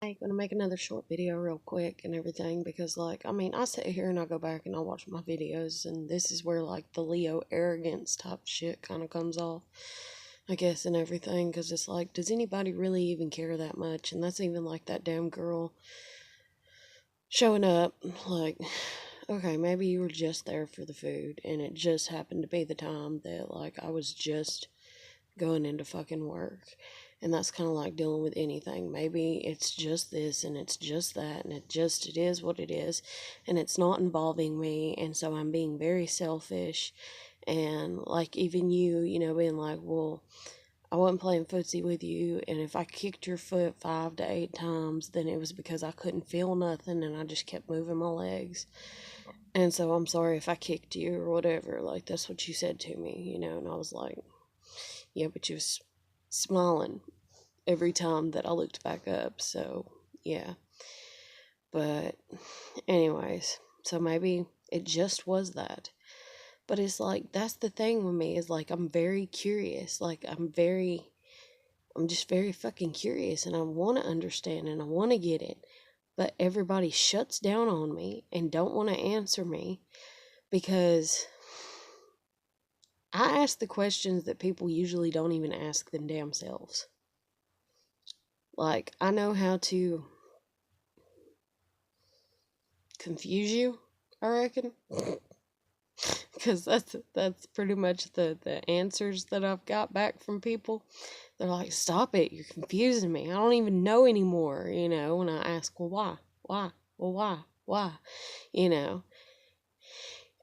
I'm gonna make another short video real quick and everything because, I sit here and I go back and I watch my videos, and this is where, the Leo arrogance type shit kind of comes off, I guess, and everything. Because it's like, does anybody really even care that much? And that's even like that damn girl showing up, like, okay, maybe you were just there for the food, and it just happened to be the time that, I was just going into fucking work. And that's kind of like dealing with anything. Maybe it's just this and it's just that, and it is what it is, and it's not involving me. And so I'm being very selfish. And like, even you, being like, well, I wasn't playing footsie with you, and if I kicked your foot 5 to 8 times, then it was because I couldn't feel nothing and I just kept moving my legs. And so I'm sorry if I kicked you or whatever. Like, that's what you said to me. And I was like, yeah, but you was smiling every time that I looked back up. So, yeah. But, anyways, so maybe it just was that. But it's like, that's the thing with me, is like, I'm very curious. I'm just very fucking curious, and I want to understand and I want to get it. But everybody shuts down on me and don't want to answer me because I ask the questions that people usually don't even ask them damn selves. Like, I know how to confuse you, I reckon. Because that's pretty much the answers that I've got back from people. They're like, stop it, you're confusing me. I don't even know anymore, when I ask, well, why? Why? Well, why? You know.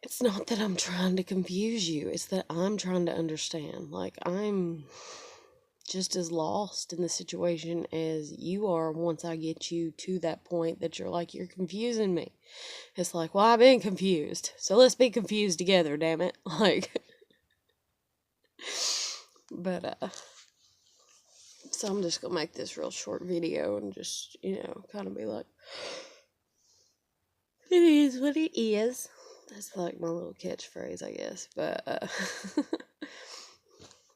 It's not that I'm trying to confuse you, it's that I'm trying to understand. Like, I'm just as lost in the situation as you are once I get you to that point that you're like, you're confusing me. It's like, well, I've been confused, so let's be confused together, damn it. Like, but, so I'm just gonna make this real short video and just, kind of be like, it is what it is. That's like my little catchphrase, I guess, but,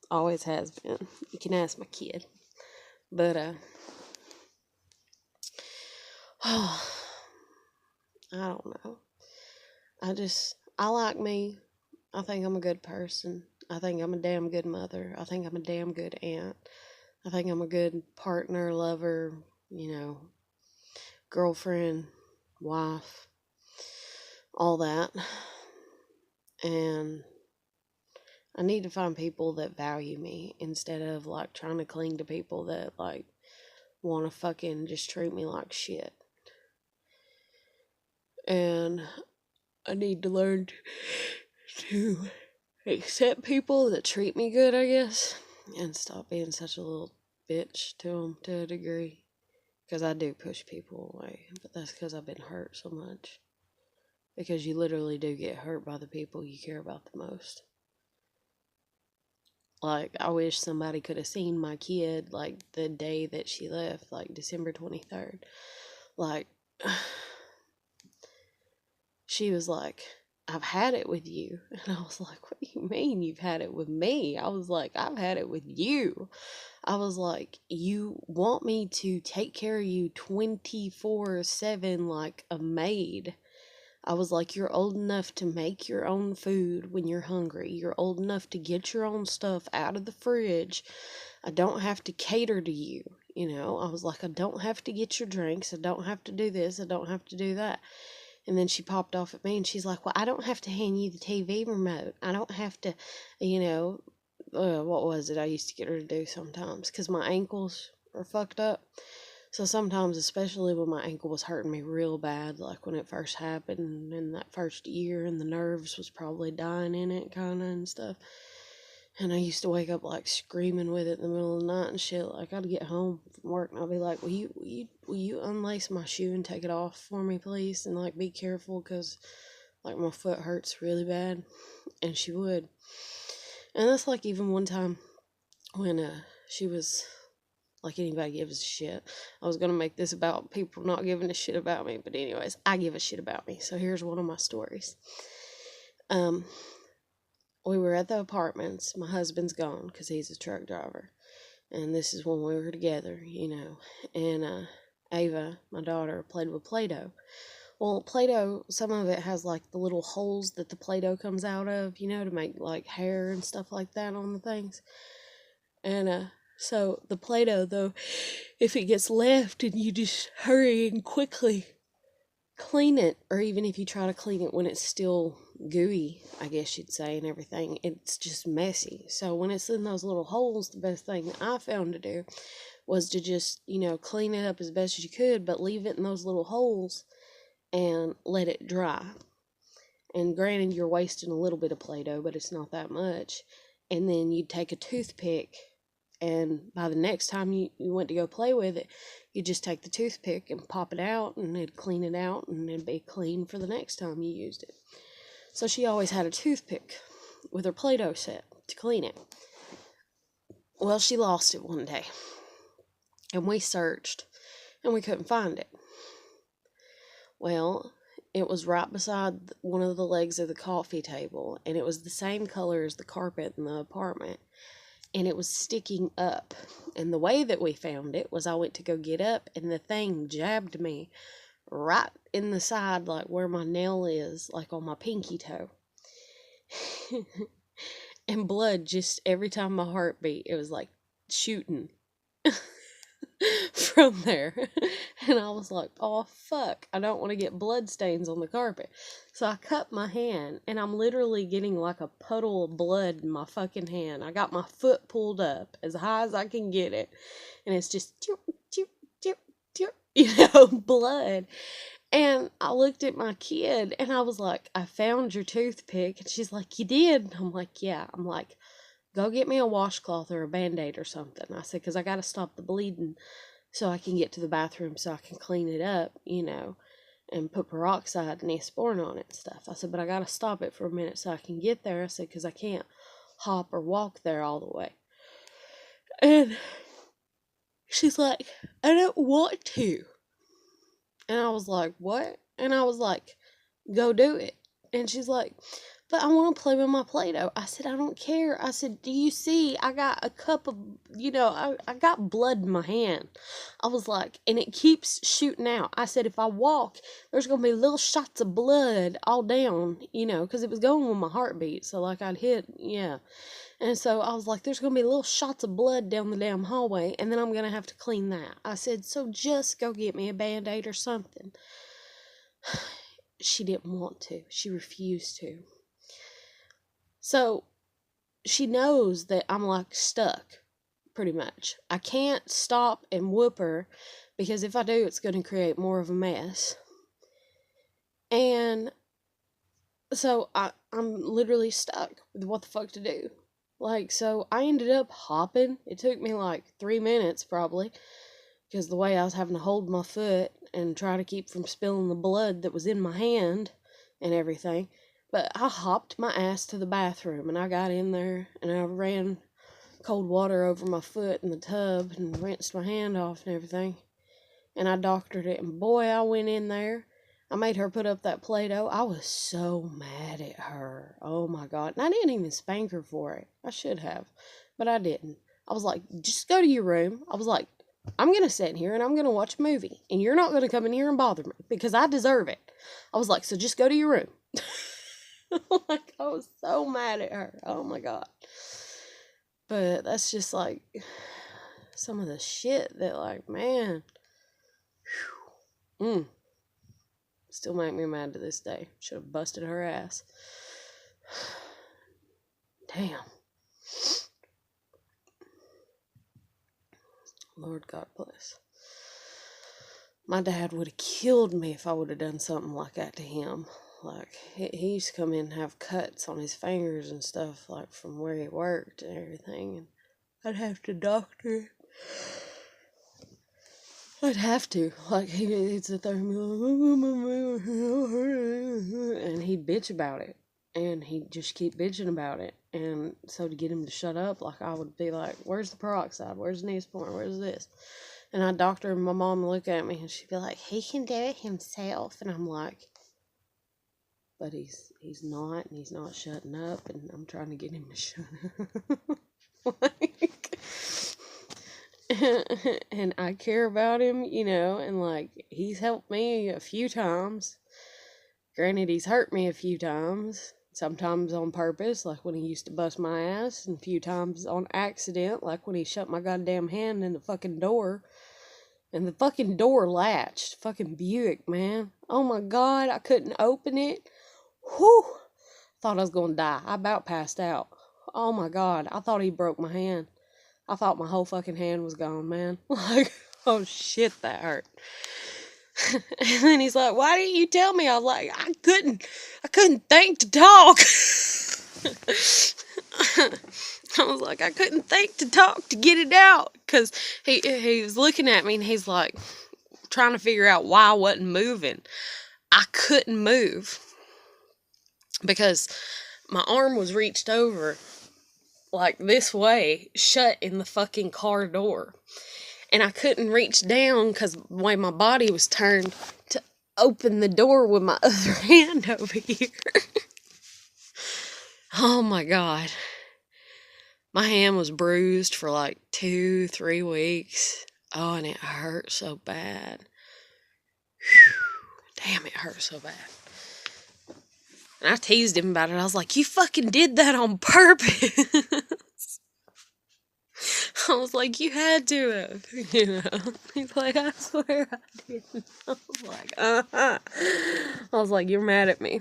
always has been. You can ask my kid. But, I don't know. I like me. I think I'm a good person. I think I'm a damn good mother. I think I'm a damn good aunt. I think I'm a good partner, lover, girlfriend, wife, all that. And I need to find people that value me instead of trying to cling to people that want to fucking just treat me like shit. And I need to learn to accept people that treat me good, I guess, and stop being such a little bitch to them to a degree. Because I do push people away, but that's because I've been hurt so much. Because you literally do get hurt by the people you care about the most. Like, I wish somebody could have seen my kid, the day that she left, December 23rd. She was like, I've had it with you. And I was like, what do you mean you've had it with me? I was like, I've had it with you. I was like, you want me to take care of you 24/7 like a maid. I was like, you're old enough to make your own food when you're hungry. You're old enough to get your own stuff out of the fridge. I don't have to cater to you. I was like, I don't have to get your drinks. I don't have to do this. I don't have to do that. And then she popped off at me and she's like, well, I don't have to hand you the TV remote. I don't have to, what was it I used to get her to do sometimes? Because my ankles are fucked up. So sometimes, especially when my ankle was hurting me real bad, like when it first happened in that first year and the nerves was probably dying in it kind of and stuff. And I used to wake up screaming with it in the middle of the night and shit. I'd get home from work and I'd be like, will you unlace my shoe and take it off for me, please? And be careful because my foot hurts really bad. And she would. And that's even one time when she was anybody gives a shit. I was gonna make this about people not giving a shit about me, but anyways, I give a shit about me. So here's one of my stories. We were at the apartments. My husband's gone because he's a truck driver. And this is when we were together, And Ava, my daughter, played with Play-Doh. Well, Play-Doh, some of it has like the little holes that the Play-Doh comes out of, you know, to make like hair and stuff like that on the things. And so the Play-Doh, though, if it gets left and you just hurry and quickly clean it, or even if you try to clean it when it's still gooey, I guess you'd say, and everything, it's just messy. So when it's in those little holes, the best thing I found to do was to just, you know, clean it up as best as you could, but leave it in those little holes and let it dry. And granted, you're wasting a little bit of Play-Doh, but it's not that much. And then you'd take a toothpick, and by the next time you went to go play with it, you just take the toothpick and pop it out, and it'd clean it out, and it'd be clean for the next time you used it. So she always had a toothpick with her Play-Doh set to clean it. Well, she lost it one day, and we searched, and we couldn't find it. Well, it was right beside one of the legs of the coffee table, and it was the same color as the carpet in the apartment, and it was sticking up. And the way that we found it was I went to go get up, and the thing jabbed me right in the side, like where my nail is, like on my pinky toe. And blood, just every time my heart beat, it was like shooting from there. And I was like, oh fuck, I don't want to get blood stains on the carpet. So I cut my hand, and I'm literally getting like a puddle of blood in my fucking hand. I got my foot pulled up as high as I can get it, and it's just blood. And I looked at my kid, and I was like, I found your toothpick. And she's like, you did? And I'm like, yeah. I'm like, go get me a washcloth or a Band-Aid or something. I said, because I got to stop the bleeding so I can get to the bathroom so I can clean it up, you know, and put peroxide and Neosporin on it and stuff. I said, but I got to stop it for a minute so I can get there. I said, because I can't hop or walk there all the way. And she's like, I don't want to. And I was like, what? And I was like, go do it. And she's like, but I want to play with my Play-Doh. I said, I don't care. I said, do you see? I got a cup of, you know, I got blood in my hand. I was like, and it keeps shooting out. I said, if I walk, there's going to be little shots of blood all down, you know, because it was going with my heartbeat. So, like, I'd hit, yeah. And so I was like, there's going to be little shots of blood down the damn hallway, and then I'm going to have to clean that. I said, so just go get me a Band-Aid or something. She didn't want to. She refused to. So she knows that I'm like stuck, pretty much. I can't stop and whoop her, because if I do, it's going to create more of a mess. And so I'm literally stuck with what the fuck to do. Like, so I ended up hopping. It took me like 3 minutes probably, because the way I was having to hold my foot and try to keep from spilling the blood that was in my hand and everything. But I hopped my ass to the bathroom, and I got in there, and I ran cold water over my foot in the tub and rinsed my hand off and everything. And I doctored it, and boy, I went in there. I made her put up that Play-Doh. I was so mad at her. Oh my God. And I didn't even spank her for it. I should have, but I didn't. I was like, just go to your room. I was like, I'm going to sit in here and I'm going to watch a movie, and you're not going to come in here and bother me because I deserve it. I was like, so just go to your room. Like, I was so mad at her. Oh my God. But that's just like some of the shit that, like, man. Still make me mad to this day. Should have busted her ass. Damn. Lord God bless. My dad would have killed me if I would have done something like that to him. Like, he used to come in and have cuts on his fingers and stuff, like, from where he worked and everything. And I'd have to doctor. I'd have to. Like, he'd sit there and be like, and he'd bitch about it. And he'd just keep bitching about it. And so to get him to shut up, like, I would be like, where's the peroxide? Where's the Neosporin? Where's this? And I'd doctor, and my mom would look at me, and she'd be like, he can do it himself. And I'm like, but he's not, and he's not shutting up, and I'm trying to get him to shut up. Like, and I care about him, you know, and like he's helped me a few times. Granted, he's hurt me a few times, sometimes on purpose, like when he used to bust my ass, and a few times on accident, like when he shut my goddamn hand in the fucking door. And the fucking door latched. Fucking Buick, man. Oh my god, I couldn't open it. Whew. Thought I was gonna die. I about passed out. Oh my god, I thought he broke my hand. I thought my whole fucking hand was gone, man. Like, oh shit, that hurt. And then he's like, "Why didn't you tell me?" I was like, I couldn't think to talk. I was like, I couldn't think to talk to get it out. Because he was looking at me and he's like, trying to figure out why I wasn't moving. I couldn't move. Because my arm was reached over like this way, shut in the fucking car door. And I couldn't reach down because the way my body was turned to open the door with my other hand over here. Oh my god. My hand was bruised for like 2-3 weeks. Oh, and it hurt so bad. Whew. Damn, it hurt so bad. And I teased him about it. I was like, "You fucking did that on purpose." I was like, "You had to have," you know. He's like, "I swear I didn't." I was like, I was like, "You're mad at me."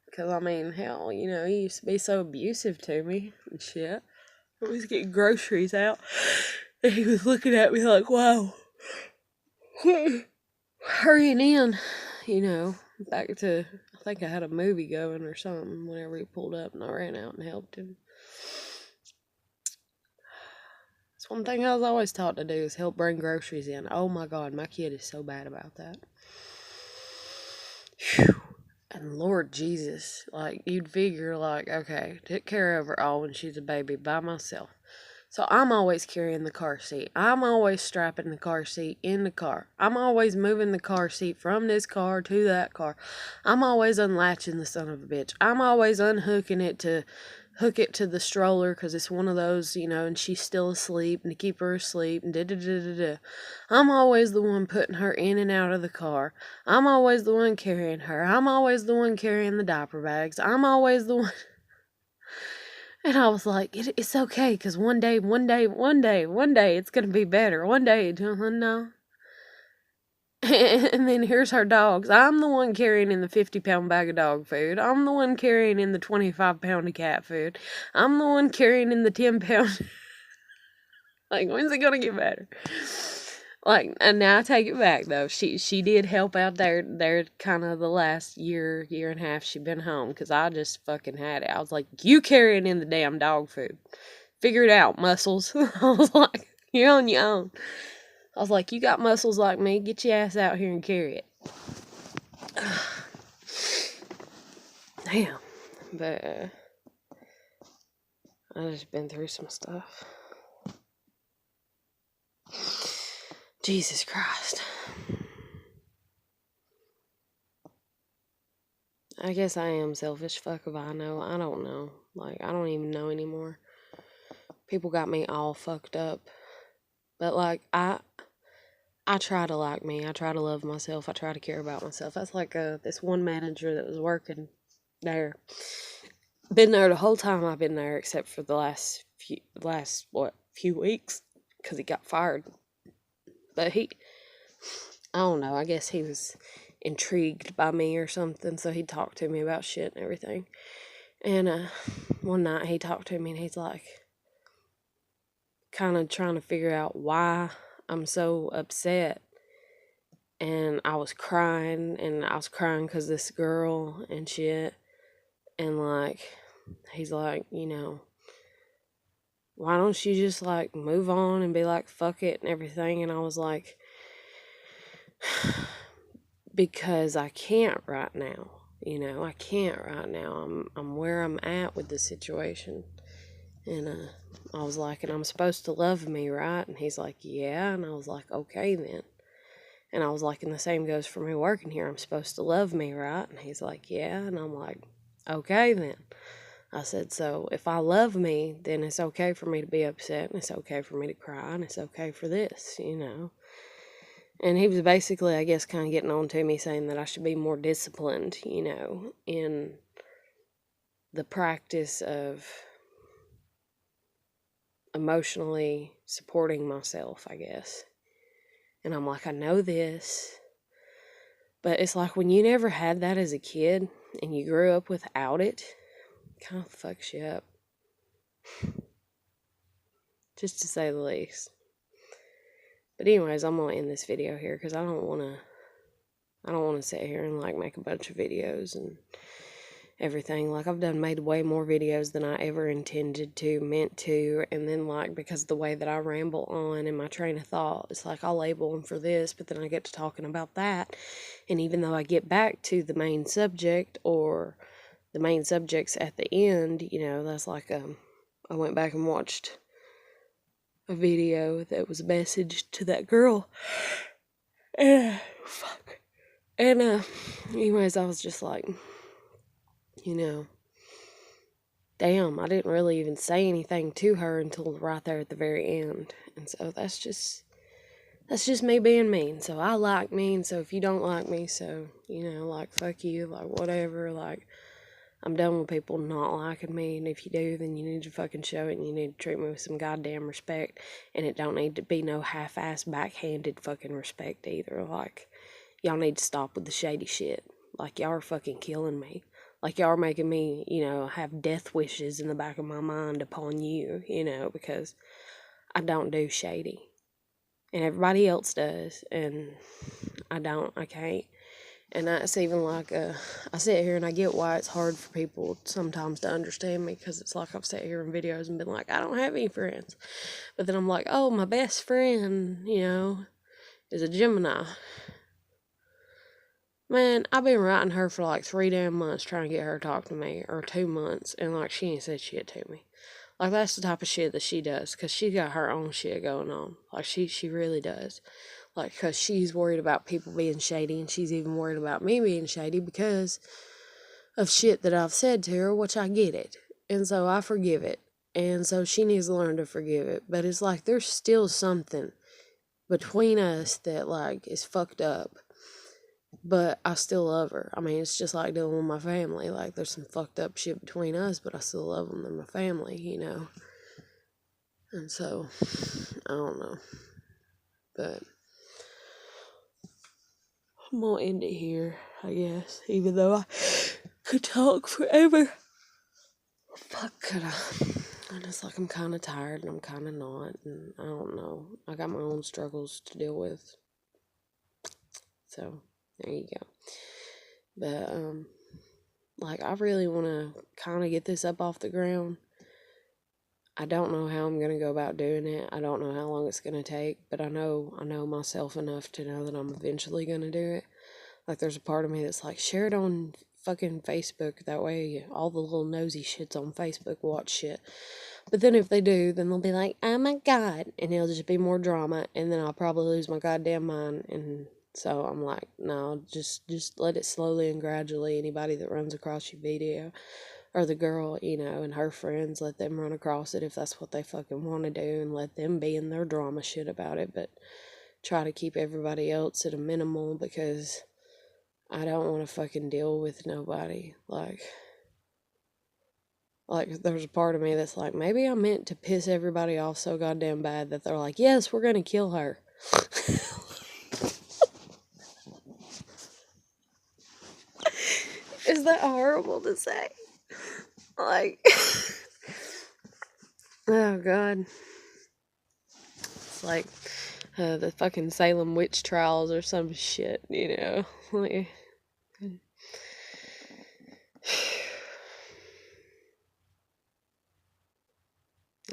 Because, I mean, hell, you know, he used to be so abusive to me and shit. I was getting groceries out, and he was looking at me like, "Wow, hurrying in," you know, back to, I think I had a movie going or something whenever he pulled up, and I ran out and helped him. That's one thing I was always taught to do, is help bring groceries in. Oh my god, my kid is so bad about that. Whew. And Lord Jesus, like, you'd figure, like, okay, took care of her all when she's a baby by myself. So I'm always carrying the car seat. I'm always strapping the car seat in the car. I'm always moving the car seat from this car to that car. I'm always unlatching the son of a bitch. I'm always unhooking it to hook it to the stroller because it's one of those, you know, and she's still asleep, and to keep her asleep, and da-da-da-da-da. I'm always the one putting her in and out of the car. I'm always the one carrying her. I'm always the one carrying the diaper bags. I'm always the one. And I was like, it's okay, because one day, it's going to be better. One day, no. And then here's her dogs. I'm the one carrying in the 50-pound bag of dog food. I'm the one carrying in the 25-pound of cat food. I'm the one carrying in the 10-pound. Like, when's it going to get better? Like, and now I take it back, though. She did help out there kind of the last year and a half she been home, because I just fucking had it. I was like, "You carrying in the damn dog food. Figure it out, muscles." I was like, "You're on your own." I was like, "You got muscles like me. Get your ass out here and carry it." Damn. But, I just been through some stuff. Jesus Christ. I guess I am selfish. Fuck if I know. I don't know. Like, I don't even know anymore. People got me all fucked up. But, like, I try to like me. I try to love myself. I try to care about myself. That's like this one manager that was working there. Been there the whole time I've been there, except for the last few weeks, because he got fired. But I don't know, I guess he was intrigued by me or something, so he talked to me about shit and everything. And one night he talked to me and he's like, kind of trying to figure out why I'm so upset. And I was crying because this girl and shit. And like, he's like, you know, "Why don't you just like move on and be like, fuck it and everything?" And I was like, "Because I can't right now. You know, I can't right now. I'm where I'm at with the situation." And I was like, "And I'm supposed to love me, right?" And he's like, "Yeah." And I was like, "Okay then." And I was like, "And the same goes for me working here. I'm supposed to love me, right?" And he's like, "Yeah." And I'm like, "Okay then." I said, so if I love me, then it's okay for me to be upset, and it's okay for me to cry, and it's okay for this, you know. And he was basically, I guess, kind of getting on to me, saying that I should be more disciplined, you know, in the practice of emotionally supporting myself, I guess. And I'm like, I know this, but it's like when you never had that as a kid and you grew up without it, kind of fucks you up, just to say the least. But anyways, I'm gonna end this video here because I don't want to sit here and like make a bunch of videos and everything. Like, I've made way more videos than I ever intended to, meant to, and then like, because of the way that I ramble on in my train of thought, it's like I'll label them for this, but then I get to talking about that, and even though I get back to the main subject, or the main subject's at the end, you know, that's like, I went back and watched a video that was a message to that girl, and fuck, and anyways, I was just like, you know, damn, I didn't really even say anything to her until right there at the very end. And so that's just me being mean. So I like mean, so if you don't like me, so, you know, like, fuck you, like, whatever, like, I'm done with people not liking me, and if you do, then you need to fucking show it, and you need to treat me with some goddamn respect, and it don't need to be no half-ass backhanded fucking respect either. Like, y'all need to stop with the shady shit. Like, y'all are fucking killing me. Like, y'all are making me, you know, have death wishes in the back of my mind upon you, you know, because I don't do shady. And everybody else does, and I can't. And that's even like, I sit here and I get why it's hard for people sometimes to understand me, because it's like I've sat here in videos and been like, I don't have any friends. But then I'm like, oh, my best friend, you know, is a Gemini. Man, I've been writing her for like 3 damn months trying to get her to talk to me, or 2 months, and like, she ain't said shit to me. Like, that's the type of shit that she does, because she got her own shit going on. Like, she really does. Like, because she's worried about people being shady, and she's even worried about me being shady because of shit that I've said to her, which I get it. And so I forgive it. And so she needs to learn to forgive it. But it's like, there's still something between us that, like, is fucked up. But I still love her. I mean, it's just like dealing with my family. Like, there's some fucked up shit between us, but I still love them. They're my family, you know. And so, I don't know. But I'm gonna end it here, I guess. Even though I could talk forever. Fuck, could I? And it's like, I'm kind of tired and I'm kind of not. And I don't know. I got my own struggles to deal with. So, there you go. But, like, I really want to kind of get this up off the ground. I don't know how I'm going to go about doing it. I don't know how long it's going to take, but I know myself enough to know that I'm eventually going to do it. Like, there's a part of me that's like, share it on fucking Facebook. That way all the little nosy shits on Facebook watch shit. But then if they do, then they'll be like, oh my God. And it'll just be more drama. And then I'll probably lose my goddamn mind. And so I'm like, no, just let it slowly and gradually. Anybody that runs across your video, or the girl, you know, and her friends, let them run across it if that's what they fucking want to do, and let them be in their drama shit about it. But try to keep everybody else at a minimal, because I don't want to fucking deal with nobody. Like, there's a part of me that's like, maybe I meant to piss everybody off so goddamn bad that they're like, yes, we're gonna kill her. Is that horrible to say? Like, oh God. It's like the fucking Salem witch trials or some shit, you know? Like, and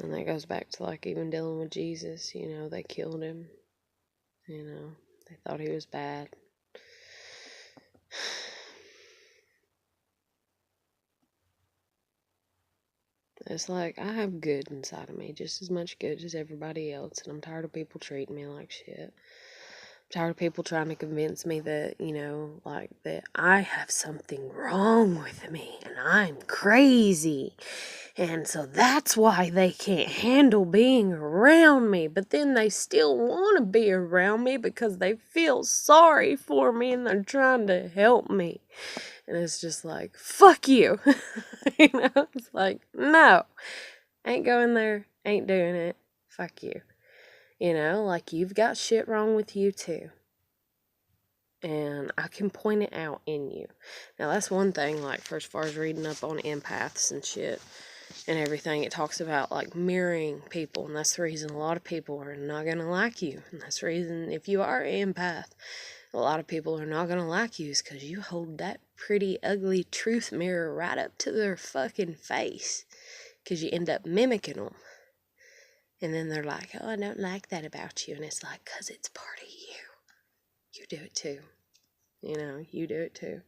that goes back to, like, even dealing with Jesus, you know, they killed him. You know, they thought he was bad. It's like, I have good inside of me, just as much good as everybody else, and I'm tired of people treating me like shit. tired of people trying to convince me that, you know, like that I have something wrong with me and I'm crazy. And so that's why they can't handle being around me. But then they still want to be around me because they feel sorry for me and they're trying to help me. And it's just like, fuck you. You know, it's like, no, ain't going there, ain't doing it. Fuck you. You know, like, you've got shit wrong with you too. And I can point it out in you. Now, that's one thing, like, for as far as reading up on empaths and shit and everything, it talks about, like, mirroring people. And that's the reason a lot of people are not going to like you. And that's the reason, if you are an empath, a lot of people are not going to like you is because you hold that pretty ugly truth mirror right up to their fucking face. Because you end up mimicking them. And then they're like, oh, I don't like that about you. And it's like, because it's part of you. You do it too. You know, you do it too.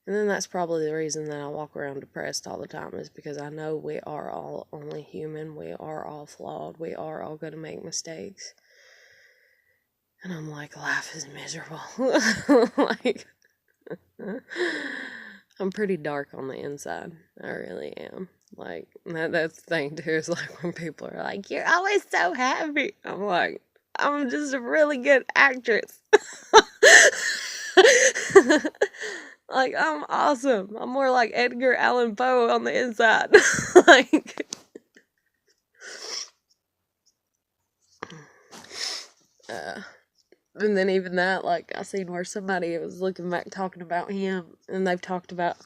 And then that's probably the reason that I walk around depressed all the time, is because I know we are all only human. We are all flawed. We are all going to make mistakes. And I'm like, life is miserable. Like, I'm pretty dark on the inside. I really am. Like, that's the thing too, is like when people are like, you're always so happy. I'm like, I'm just a really good actress. Like, I'm awesome. I'm more like Edgar Allan Poe on the inside. Like, and then even that, like, I seen where somebody was looking back talking about him, and they've talked about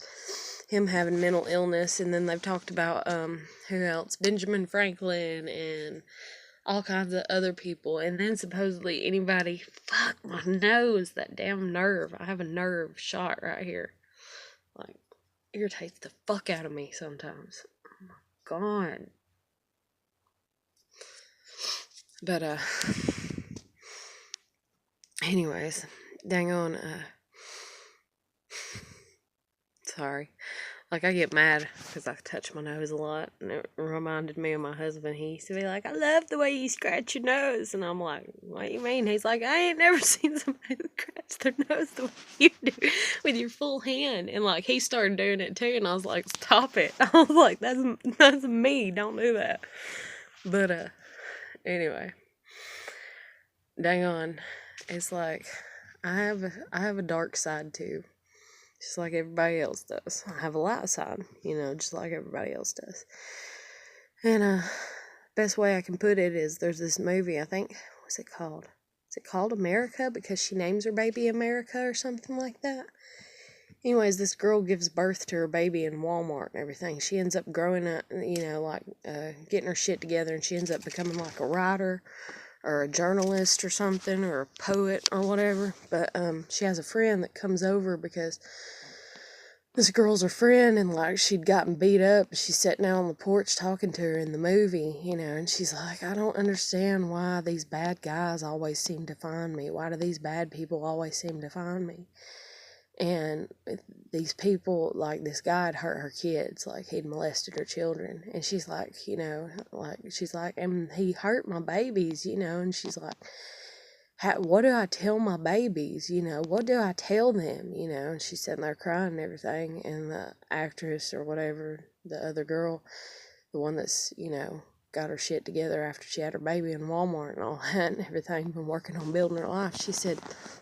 him having mental illness, and then they've talked about, who else? Benjamin Franklin, and all kinds of other people, and then supposedly anybody, fuck, my nose, that damn nerve, I have a nerve shot right here, like, irritates the fuck out of me sometimes. Oh my god. But, anyways, dang on, sorry. Like, I get mad because I touch my nose a lot, and it reminded me of my husband. He used to be like, I love the way you scratch your nose, and I'm like, what do you mean? He's like, I ain't never seen somebody scratch their nose the way you do with your full hand, and like, he started doing it too, and I was like, stop it. I was like, that's me, don't do that. But, anyway, dang on, it's like, I have a dark side too. Just like everybody else does. I have a light side, you know, just like everybody else does. And, best way I can put it is there's this movie, I think, what's it called? Is it called America? Because she names her baby America or something like that. Anyways, this girl gives birth to her baby in Walmart and everything. She ends up growing up, you know, like, getting her shit together, and she ends up becoming like a writer or a journalist or something, or a poet or whatever. But, she has a friend that comes over because this girl's her friend, and like, she'd gotten beat up. She's sitting out on the porch talking to her in the movie, you know, and she's like, I don't understand why these bad guys always seem to find me. Why do these bad people always seem to find me? And these people, like, this guy had hurt her kids, like, he'd molested her children. And she's like, you know, like, she's like, and he hurt my babies, you know, and she's like, what do I tell my babies, you know, what do I tell them, you know, and she's sitting there crying and everything, and the actress or whatever, the other girl, the one that's, you know, got her shit together after she had her baby in Walmart and all that and everything, been working on building her life, she said,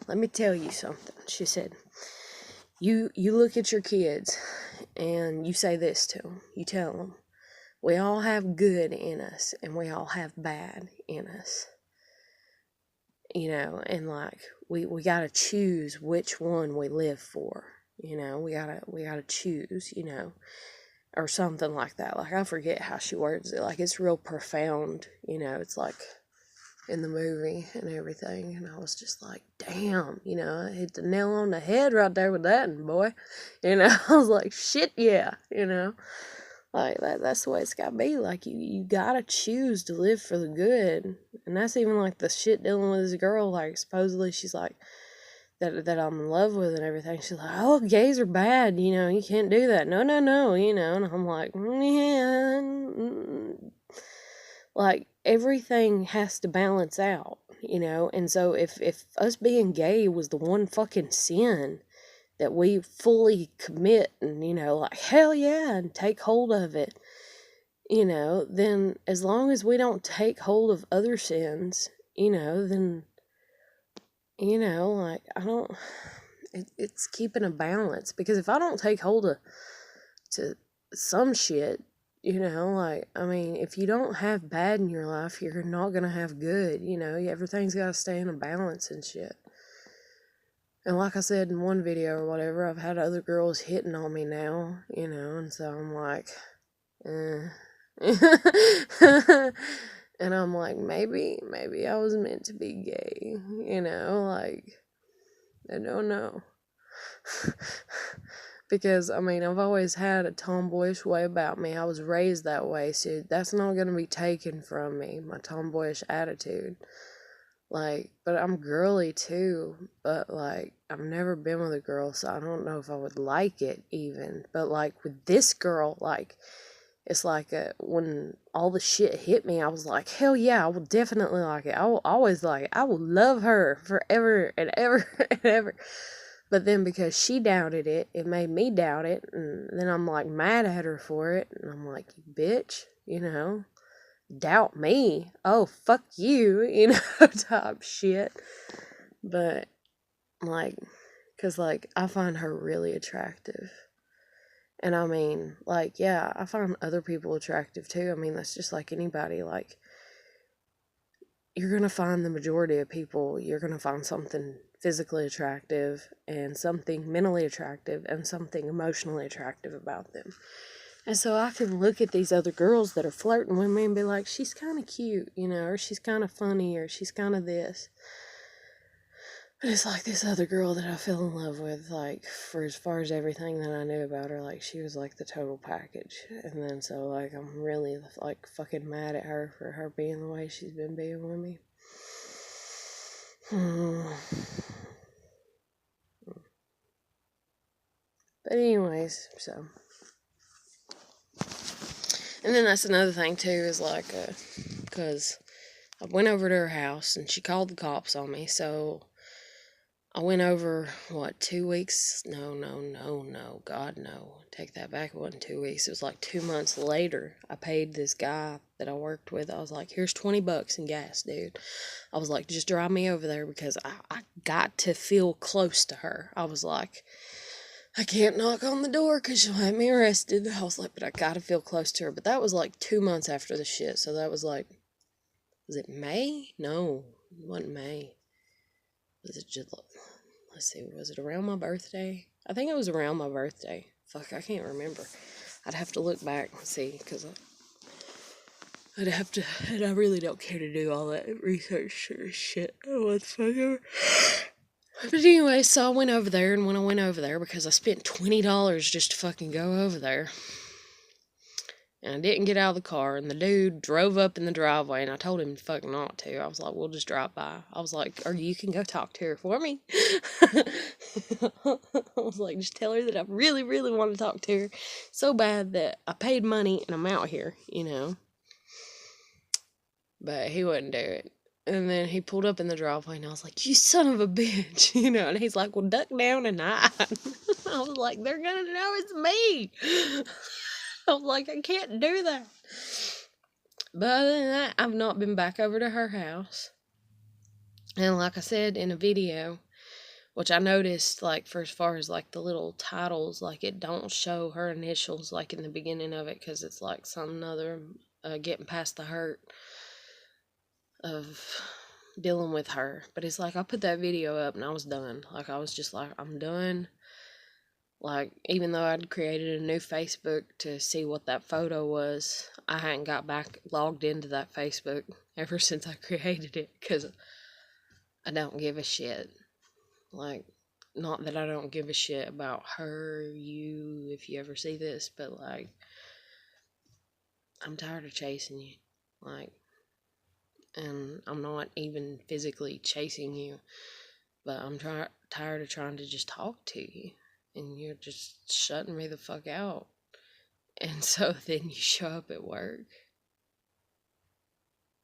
let me tell you something, she said, you look at your kids, and you say this to them, you tell them, we all have good in us, and we all have bad in us. You know, and like, we gotta choose which one we live for, you know, we gotta choose, you know, or something like that. Like, I forget how she words it, like, it's real profound, you know, it's like in the movie and everything, and I was just like, damn, you know, I hit the nail on the head right there with that one, boy, you know. I was like, shit, yeah, you know. Like, that's the way it's gotta be. Like, you gotta choose to live for the good. And that's even, like, the shit dealing with this girl. Like, supposedly she's, like, that I'm in love with and everything. She's like, oh, gays are bad, you know, you can't do that. No, you know. And I'm like, yeah. Like, everything has to balance out, you know? And so if us being gay was the one fucking sin that we fully commit and, you know, like, hell yeah, and take hold of it, you know, then as long as we don't take hold of other sins, you know, then, you know, like, I don't, it's keeping a balance. Because if I don't take hold of to some shit, you know, like, I mean, if you don't have bad in your life, you're not gonna have good, you know, everything's gotta stay in a balance and shit. And like I said in one video or whatever, I've had other girls hitting on me now, you know, and so I'm like, eh. And I'm like, maybe I was meant to be gay, you know, like, I don't know. Because, I mean, I've always had a tomboyish way about me. I was raised that way, so that's not going to be taken from me, my tomboyish attitude. Like, but I'm girly too, but, like, I've never been with a girl, so I don't know if I would like it even. But, like, with this girl, like, it's like when all the shit hit me, I was like, hell yeah, I will definitely like it. I will always like it. I will love her forever and ever and ever. But then because she doubted it, it made me doubt it. And then I'm like mad at her for it. And I'm like, bitch, you know, doubt me. Oh, fuck you, you know, type shit. But like, because like, I find her really attractive. And I mean, like, yeah, I find other people attractive too. I mean, that's just like anybody. Like, you're going to find the majority of people, you're going to find something physically attractive and something mentally attractive and something emotionally attractive about them. And so I can look at these other girls that are flirting with me and be like, she's kind of cute, you know, or she's kind of funny, or she's kind of this. But it's like this other girl that I fell in love with, like, for as far as everything that I knew about her, like, she was, like, the total package. And then, so, like, I'm really, like, fucking mad at her for her being the way she's been being with me. But anyways, so. And then that's another thing, too, is, like, because I went over to her house, and she called the cops on me, so I went over, 2 weeks? No, God, no. Take that back, it wasn't 2 weeks. It was like 2 months later. I paid this guy that I worked with. I was like, here's $20 in gas, dude. I was like, just drive me over there because I got to feel close to her. I was like, I can't knock on the door because she'll have me arrested. I was like, but I got to feel close to her. But that was like 2 months after the shit. So that was like, was it May? No, it wasn't May. Was it just, let's see, was it around my birthday? I think it was around my birthday. Fuck, I can't remember. I'd have to look back and see, because I'd have to, and I really don't care to do all that research or shit whatsoever. But anyway, so I went over there, and when I went over there, because I spent $20 just to fucking go over there, and I didn't get out of the car, and the dude drove up in the driveway, and I told him fuck not to. I was like, we'll just drive by. I was like, or you can go talk to her for me. I was like, just tell her that I really, really want to talk to her so bad that I paid money and I'm out here, you know. But he wouldn't do it. And then he pulled up in the driveway, and I was like, you son of a bitch, you know. And he's like, well, duck down and hide. I was like, they're going to know it's me. I was like, I can't do that. But other than that, I've not been back over to her house. And like I said in a video, which I noticed, like, for as far as, like, the little titles, like, it don't show her initials, like, in the beginning of it, because it's, like, some other, getting past the hurt of dealing with her. But it's like, I put that video up, and I was done. Like, I was just like, I'm done. Like, even though I'd created a new Facebook to see what that photo was, I hadn't got back logged into that Facebook ever since I created it, because I don't give a shit. Like, not that I don't give a shit about her, you, if you ever see this, but, like, I'm tired of chasing you. Like, and I'm not even physically chasing you, but I'm tired of trying to just talk to you. And you're just shutting me the fuck out. And so then you show up at work.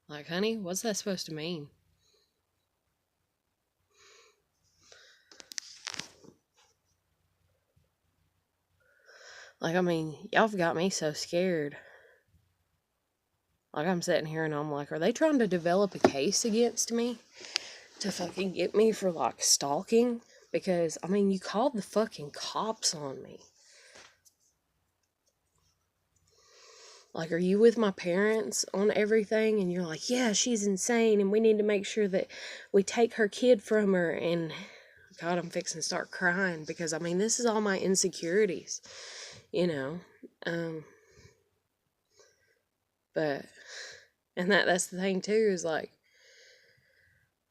Like, honey, what's that supposed to mean? Like, I mean, y'all have got me so scared. Like, I'm sitting here and I'm like, are they trying to develop a case against me to fucking get me for, like, stalking? Because, I mean, you called the fucking cops on me. Like, are you with my parents on everything? And you're like, yeah, she's insane, and we need to make sure that we take her kid from her. And, God, I'm fixing to start crying because, I mean, this is all my insecurities, you know? But, and that's the thing, too, is, like,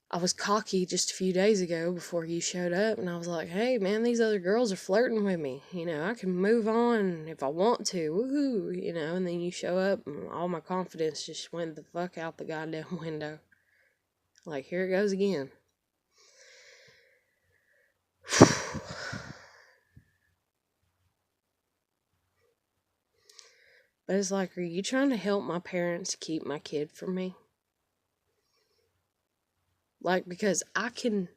I was cocky just a few days ago before you showed up, and I was like, hey, man, these other girls are flirting with me. You know, I can move on if I want to. Woohoo, you know, and then you show up, and all my confidence just went the fuck out the goddamn window. Like, here it goes again. But it's like, are you trying to help my parents keep my kid from me? Like, because I can...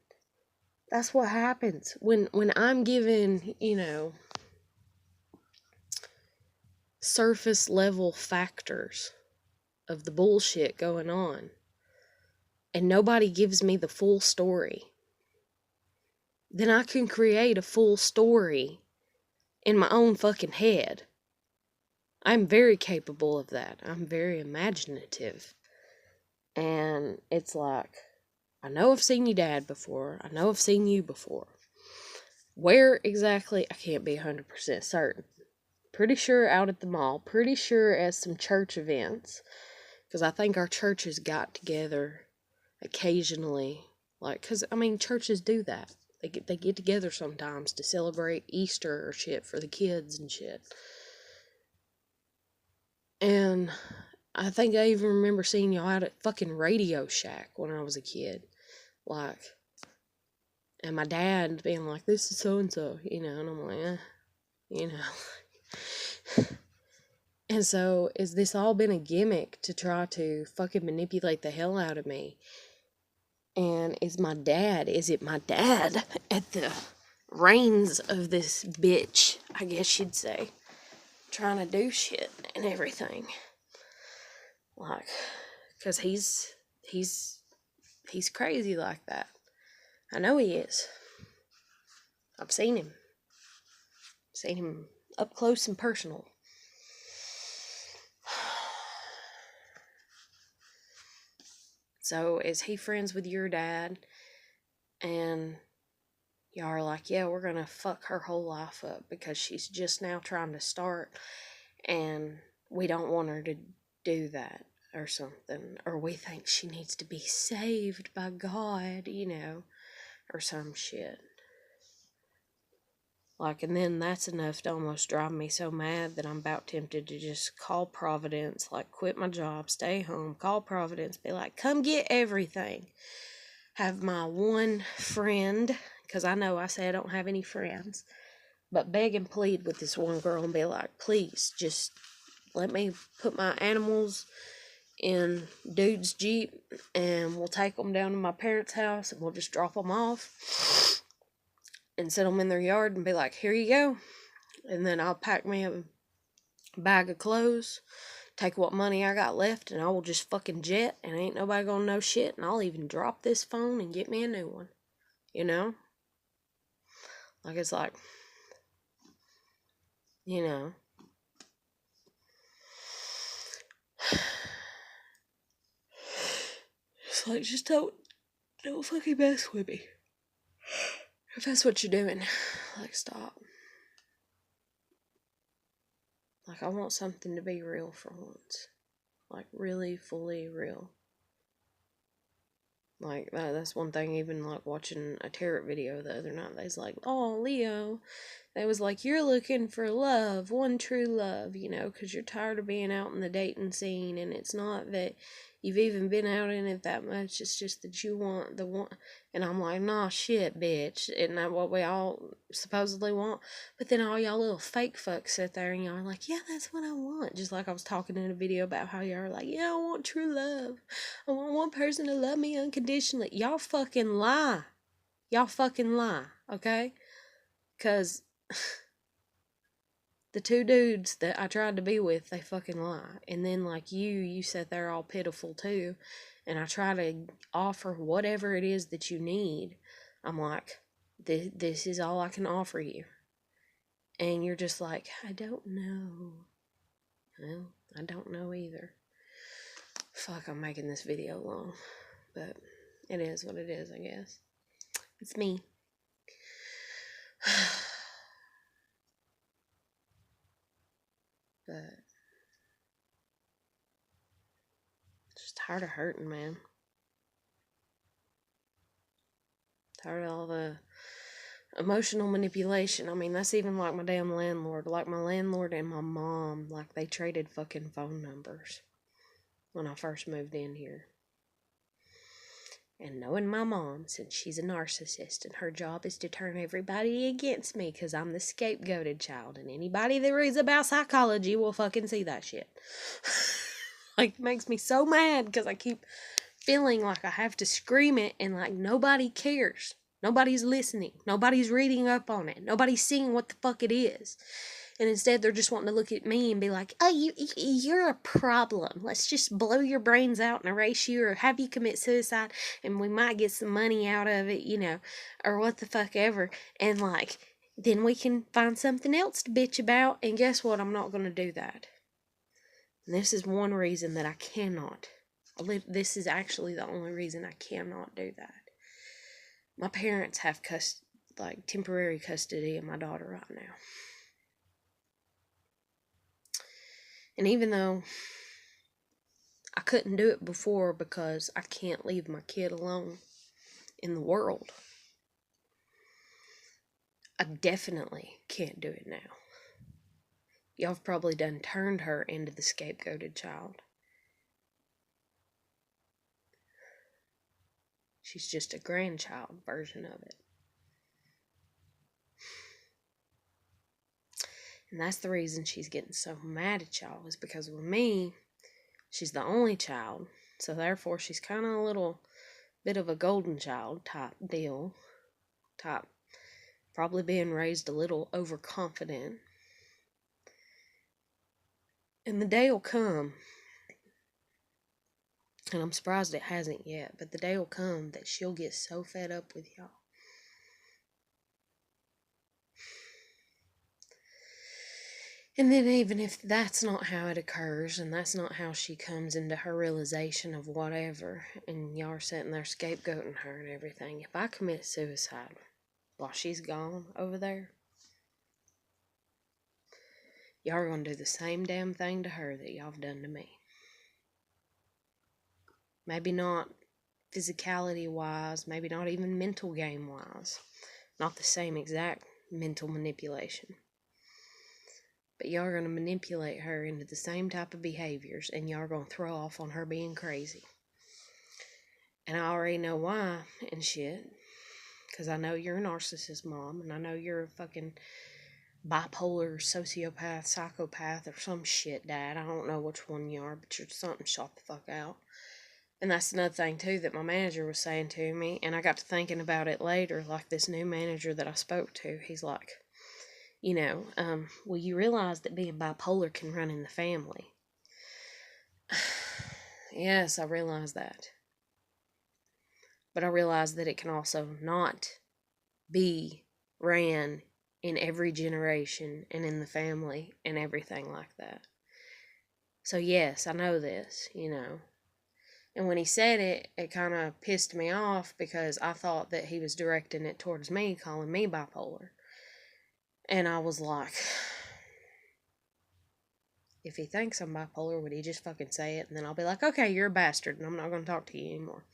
That's what happens when I'm given, you know, surface level factors of the bullshit going on, and nobody gives me the full story. Then I can create a full story in my own fucking head. I'm very capable of that. I'm very imaginative. And it's like, I know I've seen your dad before. I know I've seen you before. Where exactly, I can't be 100% certain. Pretty sure out at the mall. Pretty sure at some church events. Because I think our churches got together occasionally. Like, because, I mean, churches do that. They get together sometimes to celebrate Easter or shit for the kids and shit. And I think I even remember seeing y'all out at fucking Radio Shack when I was a kid. Like, and my dad being like, this is so-and-so, you know, and I'm like, you know. And so, is this all been a gimmick to try to fucking manipulate the hell out of me? And is it my dad at the reins of this bitch, I guess you'd say, trying to do shit and everything? Like, because he's crazy like that. I know he is. I've seen him. Seen him up close and personal. So, is he friends with your dad? And y'all are like, yeah, we're gonna fuck her whole life up because she's just now trying to start, and we don't want her to do that or something. Or we think she needs to be saved by God, you know, or some shit. Like, and then that's enough to almost drive me so mad that I'm about tempted to just call Providence, like, quit my job, stay home, call Providence, be like, come get everything. Have my one friend, because I know I say I don't have any friends, but beg and plead with this one girl and be like, please, just let me put my animals in dude's Jeep, and we'll take them down to my parents' house, and we'll just drop them off and set them in their yard and be like, here you go. And then I'll pack me a bag of clothes, take what money I got left, and I will just fucking jet, and ain't nobody gonna know shit, and I'll even drop this phone and get me a new one. You know? Like, it's like, you know. It's like, just don't fucking mess with me. If that's what you're doing, like, stop. Like, I want something to be real for once. Like, really, fully real. Like, that's one thing, even, like, watching a tarot video the other night, they's like, oh, Leo, They was like, you're looking for love, one true love, you know, because you're tired of being out in the dating scene, and it's not that you've even been out in it that much, it's just that you want the one. And I'm like, nah, shit, bitch. Isn't that what we all supposedly want? But then all y'all little fake fucks sit there and y'all are like, yeah, that's what I want. Just like I was talking in a video about how y'all are like, yeah, I want true love. I want one person to love me unconditionally. Y'all fucking lie. Y'all fucking lie, okay? Because the two dudes that I tried to be with, they fucking lie. And then, like, you sit there all pitiful too. And I try to offer whatever it is that you need. I'm like, this is all I can offer you. And you're just like, I don't know. Well, I don't know either. Fuck, I'm making this video long. But it is what it is, I guess. It's me. But just tired of hurting, man. Tired of all the emotional manipulation. I mean, that's even like my damn landlord. Like, my landlord and my mom, like, they traded fucking phone numbers when I first moved in here. And knowing my mom, since she's a narcissist and her job is to turn everybody against me because I'm the scapegoated child, and anybody that reads about psychology will fucking see that shit. Like, it makes me so mad because I keep feeling like I have to scream it and like nobody cares. Nobody's listening. Nobody's reading up on it. Nobody's seeing what the fuck it is. And instead they're just wanting to look at me and be like, oh, you're a problem. Let's just blow your brains out and erase you, or have you commit suicide and we might get some money out of it, you know, or what the fuck ever. And like, then we can find something else to bitch about. And guess what? I'm not going to do that. And this is one reason that I cannot. This is actually the only reason I cannot do that. My parents have temporary custody of my daughter right now. And even though I couldn't do it before because I can't leave my kid alone in the world, I definitely can't do it now. Y'all have probably done turned her into the scapegoated child. She's just a grandchild version of it. And that's the reason she's getting so mad at y'all, is because with me, she's the only child. So therefore, she's kind of a little bit of a golden child type deal. Probably being raised a little overconfident. And the day will come, and I'm surprised it hasn't yet, but the day will come that she'll get so fed up with y'all. And then even if that's not how it occurs, and that's not how she comes into her realization of whatever, and y'all are sitting there scapegoating her and everything, if I commit suicide while she's gone over there, y'all are going to do the same damn thing to her that y'all have done to me. Maybe not physicality-wise, maybe not even mental game-wise. Not the same exact mental manipulation. But y'all are going to manipulate her into the same type of behaviors, and y'all are going to throw off on her being crazy. And I already know why and shit. Because I know you're a narcissist, Mom, and I know you're a fucking bipolar, sociopath, psychopath, or some shit, Dad. I don't know which one you are, but you're something shot the fuck out. And that's another thing, too, that my manager was saying to me, and I got to thinking about it later, like this new manager that I spoke to, he's like, you know, well, you realize that being bipolar can run in the family. Yes, I realize that. But I realize that it can also not be ran in every generation and in the family and everything like that. So yes, I know this, you know. And when he said it, it kind of pissed me off because I thought that he was directing it towards me, calling me bipolar. And I was like, if he thinks I'm bipolar, would he just fucking say it? And then I'll be like, okay, you're a bastard, and I'm not going to talk to you anymore.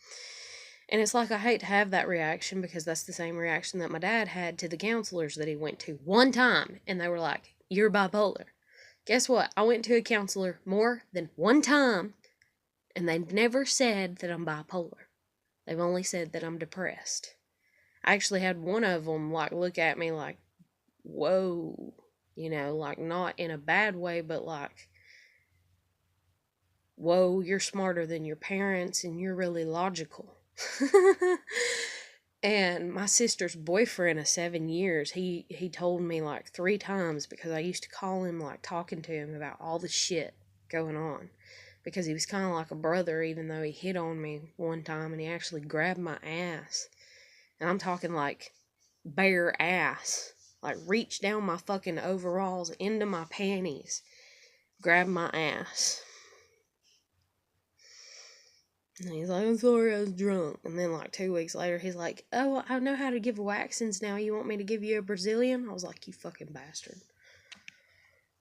And it's like, I hate to have that reaction because that's the same reaction that my dad had to the counselors that he went to one time. And they were like, "You're bipolar." Guess what? I went to a counselor more than one time, and they never said that I'm bipolar. They've only said that I'm depressed. I actually had one of them, like, look at me like, whoa. You know, like, not in a bad way, but like, whoa, you're smarter than your parents and you're really logical. And my sister's boyfriend of 7 years, he told me like 3 times, because I used to call him, like, talking to him about all the shit going on, because he was kind of like a brother, even though he hit on me one time and he actually grabbed my ass. And I'm talking like bare ass, like reached down my fucking overalls into my panties, grabbed my ass. And he's like, "I'm sorry, I was drunk." And then like 2 weeks later, he's like, "Oh, I know how to give waxings now. You want me to give you a Brazilian?" I was like, "You fucking bastard."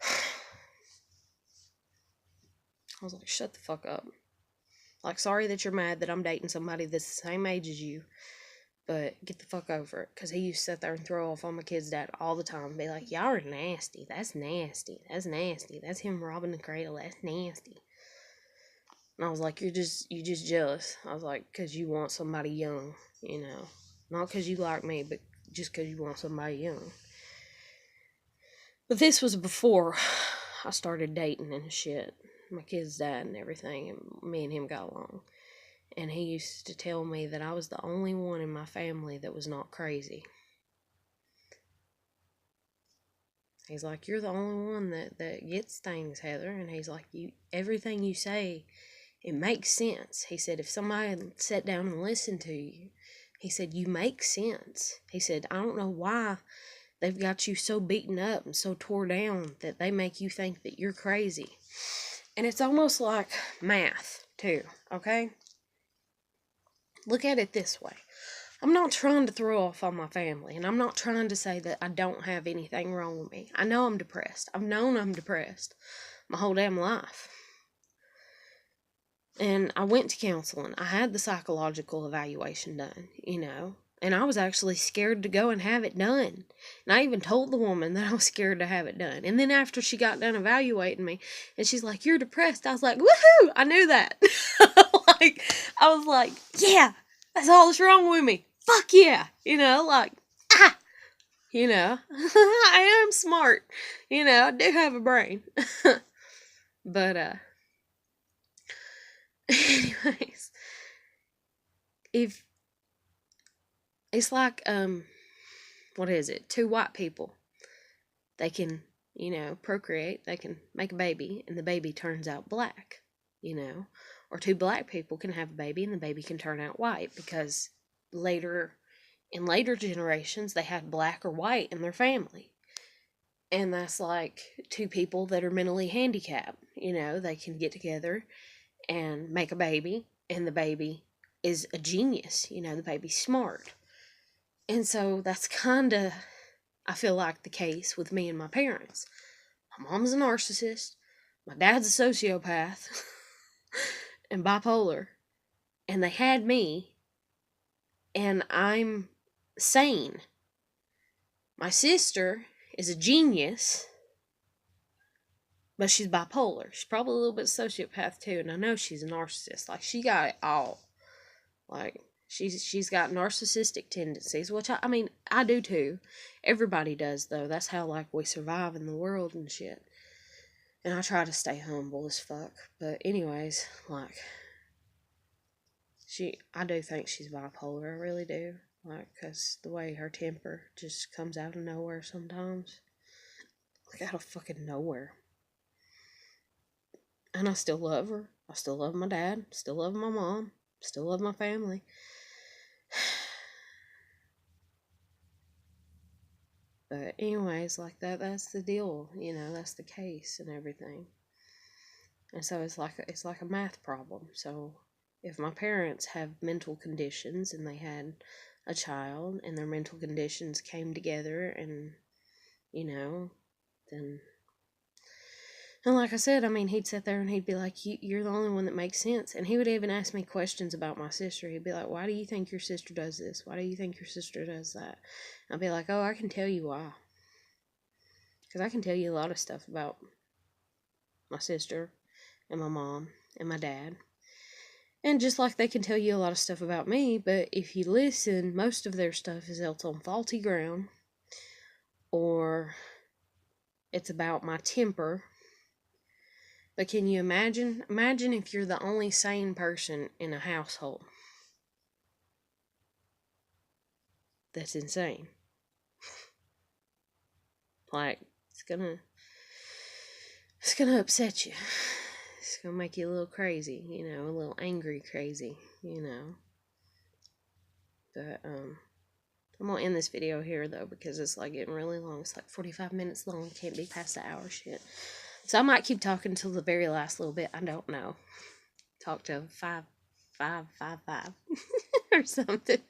I was like, "Shut the fuck up. Like, sorry that you're mad that I'm dating somebody that's the same age as you, but get the fuck over it." Because he used to sit there and throw off on my kid's dad all the time and be like, "Y'all are nasty. That's nasty. That's nasty. That's him robbing the cradle. That's nasty." And I was like, you just jealous. I was like, because you want somebody young, you know. Not because you like me, but just because you want somebody young. But this was before I started dating and shit. My kid's dad and everything, and me and him got along. And he used to tell me that I was the only one in my family that was not crazy. He's like, "You're the only one that gets things, Heather." And he's like, everything you say, it makes sense. He said, if somebody sat down and listened to you, he said, you make sense. He said, I don't know why they've got you so beaten up and so tore down that they make you think that you're crazy. And it's almost like math, too, okay? Look at it this way. I'm not trying to throw off on my family, and I'm not trying to say that I don't have anything wrong with me. I know I'm depressed. I've known I'm depressed my whole damn life. And I went to counseling. I had the psychological evaluation done, you know. And I was actually scared to go and have it done. And I even told the woman that I was scared to have it done. And then after she got done evaluating me, and she's like, "You're depressed." I was like, "Woohoo!" I knew that. Like, I was like, "Yeah, that's all that's wrong with me. Fuck yeah." You know, like, you know, I am smart. You know, I do have a brain. But, anyways, if it's like, what is it? 2 white people, they can, you know, procreate, they can make a baby, and the baby turns out black, you know, or 2 black people can have a baby and the baby can turn out white, because in later generations, they had black or white in their family. And that's like 2 people that are mentally handicapped, you know, they can get together and make a baby, and the baby is a genius, you know, the baby's smart. And so that's kind of, I feel like, the case with me and my parents. My mom's a narcissist, my dad's a sociopath, and bipolar, and they had me, and I'm sane. My sister is a genius, but she's bipolar. She's probably a little bit sociopath too, and I know she's a narcissist. Like, she got it all. Like, she's got narcissistic tendencies, which I mean, I do too. Everybody does, though. That's how, like, we survive in the world and shit. And I try to stay humble as fuck. But anyways, like, I do think she's bipolar. I really do. Like, because the way her temper just comes out of nowhere sometimes. Like, out of fucking nowhere. And I still love her. I still love my dad. Still love my mom. Still love my family. But anyways, like, that's the deal, you know, that's the case and everything. And so it's like a math problem. So if my parents have mental conditions and they had a child and their mental conditions came together, and, you know, then And like I said, I mean, he'd sit there and he'd be like, you're the only one that makes sense. And he would even ask me questions about my sister. He'd be like, why do you think your sister does this? Why do you think your sister does that? I'd be like, oh, I can tell you why. Because I can tell you a lot of stuff about my sister and my mom and my dad. And just like they can tell you a lot of stuff about me, but if you listen, most of their stuff is else on faulty ground, or it's about my temper. But can you imagine? Imagine if you're the only sane person in a household. That's insane. Like, it's gonna upset you. It's gonna make you a little crazy, a little angry crazy, But, I'm gonna end this video here, though, because it's, like, getting really long. It's, like, 45 minutes long. Can't be past the hour shit. So I might keep talking until the very last little bit. I don't know. Talk to 555 or something.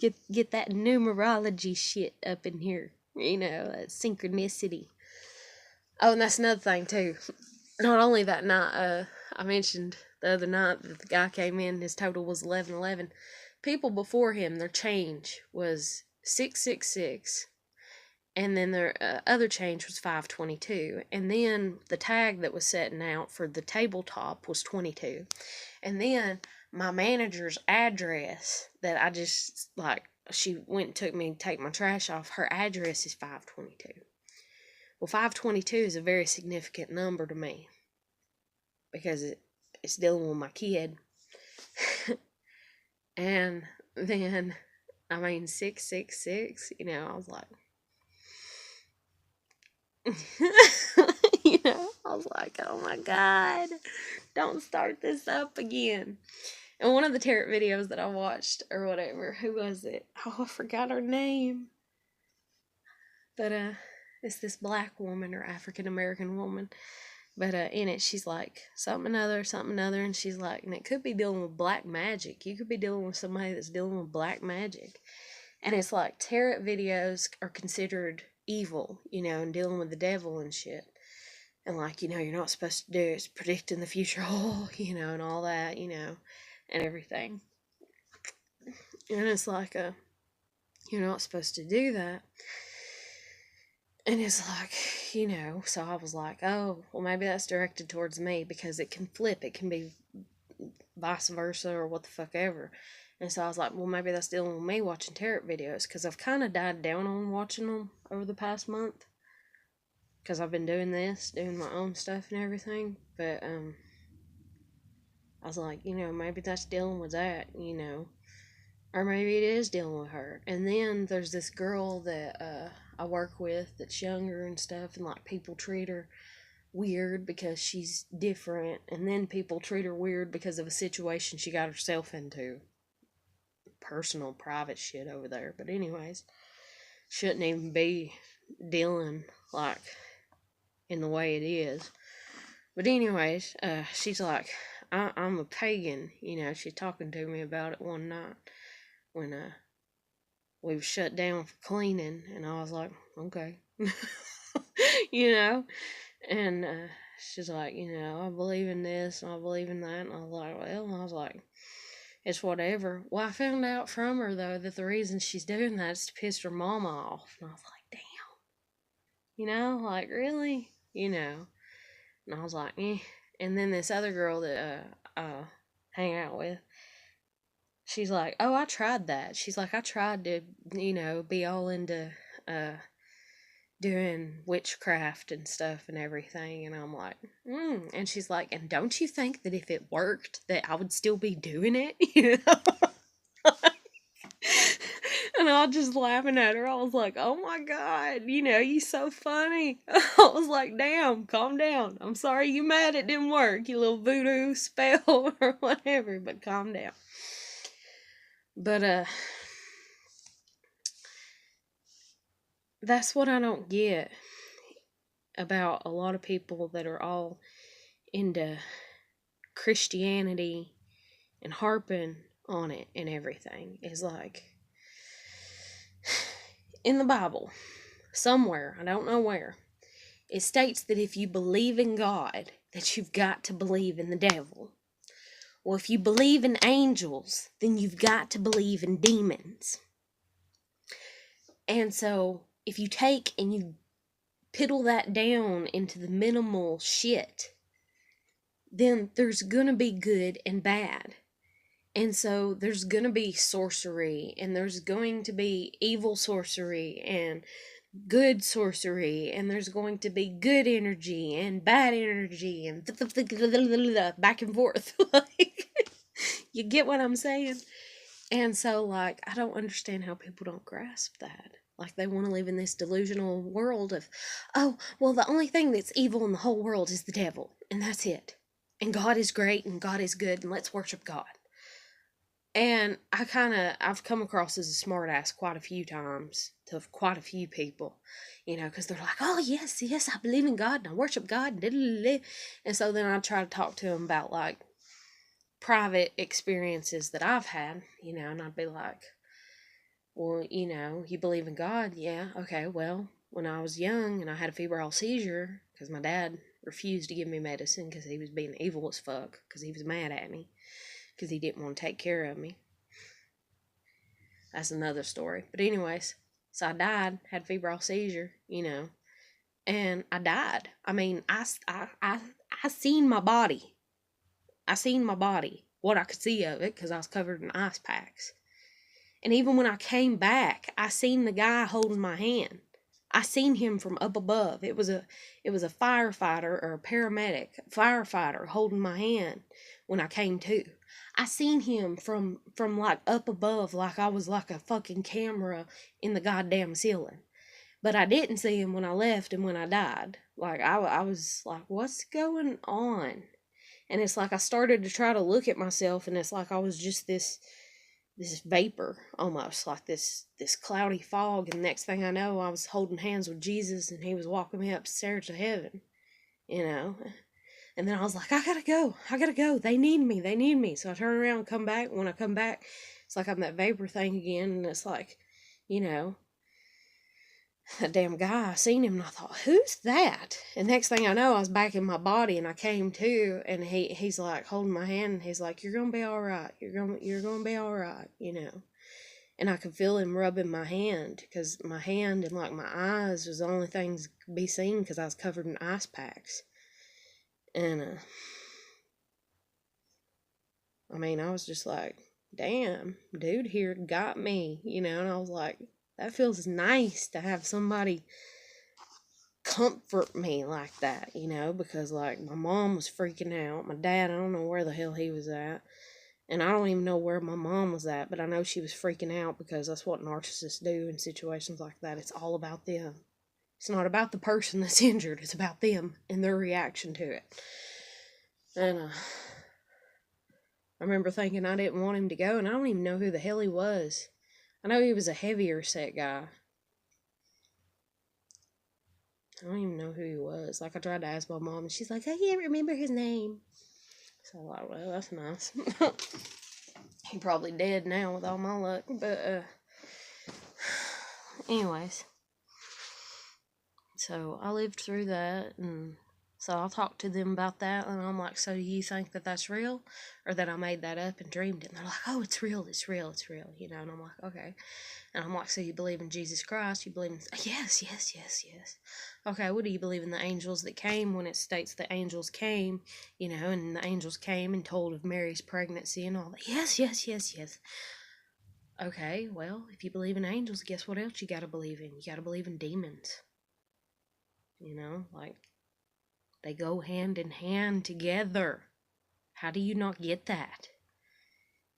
Get that numerology shit up in here. That synchronicity. Oh, and that's another thing, too. Not only that night, I mentioned the other night that the guy came in, his total was 1111. People before him, their change was 666. And then their other change was 522. And then the tag that was setting out for the tabletop was 22. And then my manager's address that I just, she went and took me to take my trash off, her address is 522. Well, 522 is a very significant number to me because it's dealing with my kid. And then, 666, I was like, I was like, oh my God, don't start this up again. And one of the tarot videos that I watched, or whatever, who was it? Oh, I forgot her name. But, it's this black woman or African American woman. But, in it, she's like, something another, and she's like, and it could be dealing with black magic. You could be dealing with somebody that's dealing with black magic. And it's like, tarot videos are considered evil, and dealing with the devil and shit. And you're not supposed to do it. It's predicting the future, and all that, and everything. And it's like, you're not supposed to do that. And it's like, so I was like, oh, well, maybe that's directed towards me because it can flip. It can be vice versa or what the fuck ever. And so I was like, well, maybe that's dealing with me watching tarot videos because I've kind of died down on watching them over the past month because I've been doing my own stuff and everything. But I was like, maybe that's dealing with that, or maybe it is dealing with her. And then there's this girl that I work with that's younger and stuff, and people treat her weird because she's different, and then people treat her weird because of a situation she got herself into. Personal, private shit over there. But anyways, shouldn't even be dealing in the way it is. But anyways, she's like, I'm a pagan, she's talking to me about it one night when we were shut down for cleaning, and I was like, okay. And she's like, I believe in this and I believe in that, and I was like, well, it's whatever. Well, I found out from her, though, that the reason she's doing that is to piss her mama off, and I was like, damn, really, and I was like, eh. And then this other girl that I hang out with, she's like, oh, I tried that. She's like, I tried to, be all into doing witchcraft and stuff and everything. And I'm like, And she's like, and don't you think that if it worked, that I would still be doing it? And I was just laughing at her. I was like, oh my God, you so funny. I was like, damn, calm down. I'm sorry you mad it didn't work, you little voodoo spell or whatever, but calm down. But, that's what I don't get about a lot of people that are all into Christianity and harping on it and everything is in the Bible, somewhere, I don't know where, It states that if you believe in God, that you've got to believe in the devil. Well, if you believe in angels, then you've got to believe in demons. And so, if you take and you piddle that down into the minimal shit, then there's gonna be good and bad. And so there's gonna be sorcery, and there's going to be evil sorcery, and good sorcery, and there's going to be good energy and bad energy, and back and forth. Like, you get what I'm saying? And so, like, I don't understand how people don't grasp that. Like, they want to live in this delusional world of, oh, well, the only thing that's evil in the whole world is the devil, and that's it. And God is great, and God is good, and let's worship God. And I've come across as a smartass quite a few times to quite a few people, because they're like, oh, yes, yes, I believe in God, and I worship God, and so then I try to talk to them about, like, private experiences that I've had, and I'd be like, well, you believe in God? Yeah, okay, well, when I was young and I had a febrile seizure, because my dad refused to give me medicine because he was being evil as fuck, because he was mad at me, because he didn't want to take care of me. That's another story. But anyways, so I died, had febrile seizure, and I died. I mean, I seen my body. I seen my body, what I could see of it, because I was covered in ice packs. And even when I came back, I seen the guy holding my hand. I seen him from up above. It was a firefighter or a firefighter holding my hand when I came to. I seen him from like up above, like I was like a fucking camera in the goddamn ceiling. But I didn't see him when I left and when I died. Like, I was like, what's going on? And it's like I started to try to look at myself, and it's like I was just this vapor, almost like this cloudy fog. And the next thing I know, I was holding hands with Jesus, and he was walking me upstairs to heaven, and then I was like, I gotta go, they need me. So I turn around and come back. When I come back, it's like I'm that vapor thing again, and it's like, that damn guy, I seen him, and I thought, who's that? And next thing I know, I was back in my body, and I came to, and he's like holding my hand, and he's like, you're gonna be all right. You're gonna be all right, And I could feel him rubbing my hand, because my hand and like my eyes was the only things that could be seen, because I was covered in ice packs. And I mean, I was just like, damn, dude here got me, and I was like, that feels nice to have somebody comfort me like that, because like my mom was freaking out. My dad, I don't know where the hell he was at. And I don't even know where my mom was at, but I know she was freaking out, because that's what narcissists do in situations like that. It's all about them. It's not about the person that's injured. It's about them and their reaction to it. And I remember thinking I didn't want him to go, and I don't even know who the hell he was. I know he was a heavier set guy. I don't even know who he was. Like, I tried to ask my mom, and she's like, I can't remember his name. So I was like, well, that's nice. He probably dead now with all my luck. But, anyways. So I lived through that, and so I'll talk to them about that, and I'm like, so do you think that that's real, or that I made that up and dreamed it? And they're like, oh, it's real, and I'm like, okay. And I'm like, so you believe in Jesus Christ? You believe in... Yes. Okay, what do you believe in the angels that came, when it states the angels came, and the angels came and told of Mary's pregnancy and all that? Yes. Okay, well, if you believe in angels, guess what else you gotta believe in? You gotta believe in demons. Like, they go hand in hand together. How do you not get that?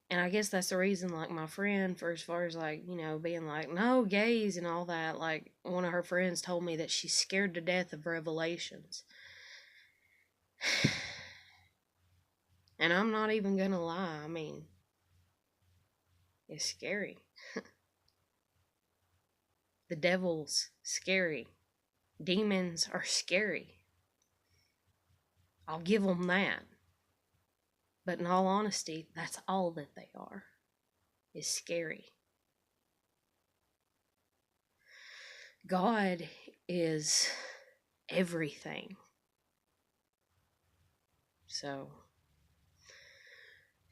And I guess that's the reason, like, my friend, for as far as, like, being like, no, gays and all that, like, one of her friends told me that she's scared to death of revelations. And I'm not even gonna lie, I mean, it's scary. The devil's scary. Demons are scary. I'll give them that. But in all honesty, that's all that they are, is scary. God is everything. So,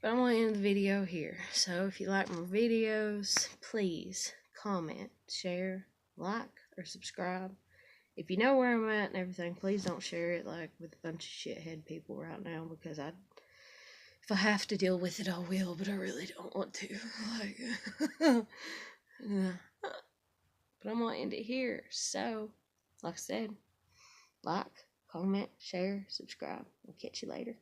but I'm going to end the video here. So if you like my videos, please comment, share, like, or subscribe. If you know where I'm at and everything, please don't share it like with a bunch of shithead people right now, because if I have to deal with it, I will, but I really don't want to. Like, yeah. But I'm going to end it here. So, like I said, like, comment, share, subscribe. I'll catch you later.